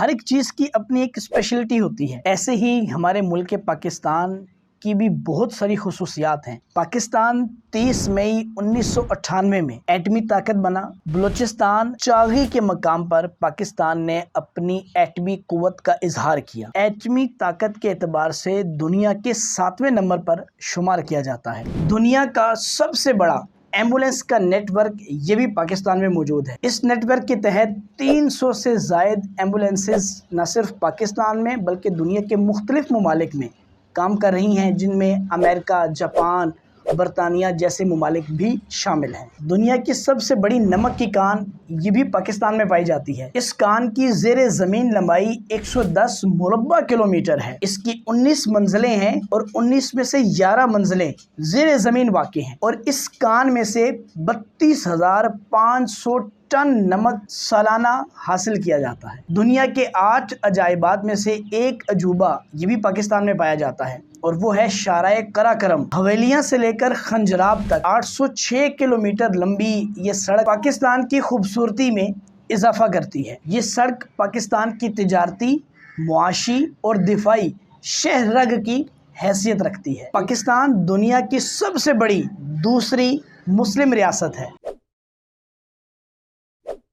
ہر ایک چیز کی اپنی ایک اسپیشلٹی ہوتی ہے، ایسے ہی ہمارے ملک پاکستان کی بھی بہت ساری خصوصیات ہیں۔ پاکستان 30 مئی 1998 میں ایٹمی طاقت بنا۔ بلوچستان چاغی کے مقام پر پاکستان نے اپنی ایٹمی قوت کا اظہار کیا۔ ایٹمی طاقت کے اعتبار سے دنیا کے 7ویں نمبر پر شمار کیا جاتا ہے۔ دنیا کا سب سے بڑا ایمبولینس کا نیٹ ورک یہ بھی پاکستان میں موجود ہے۔ اس نیٹ ورک کے تحت 300 سے زائد ایمبولینسز نہ صرف پاکستان میں بلکہ دنیا کے مختلف ممالک میں کام کر رہی ہیں، جن میں امریکہ، جاپان، برطانیہ جیسے ممالک بھی شامل ہیں۔ دنیا کی سب سے بڑی نمک کی کان یہ بھی پاکستان میں پائی جاتی ہے۔ اس کان کی زیر زمین لمبائی 110 مربع کلومیٹر ہے۔ اس کی 19 منزلیں ہیں اور 19 میں سے 11 منزلیں زیر زمین واقع ہیں، اور اس کان میں سے 32,500 ٹن نمک سالانہ حاصل کیا جاتا ہے۔ دنیا کے 8 عجائبات میں سے ایک عجوبہ یہ بھی پاکستان میں پایا جاتا ہے، اور وہ ہے شارع قراقرم۔ حویلیاں سے لے کر خنجراب تک 806 کلومیٹر لمبی یہ سڑک پاکستان کی خوبصورتی میں اضافہ کرتی ہے۔ یہ سڑک پاکستان کی تجارتی، معاشی اور دفاعی شہرگ کی حیثیت رکھتی ہے۔ پاکستان دنیا کی سب سے بڑی دوسری مسلم ریاست ہے۔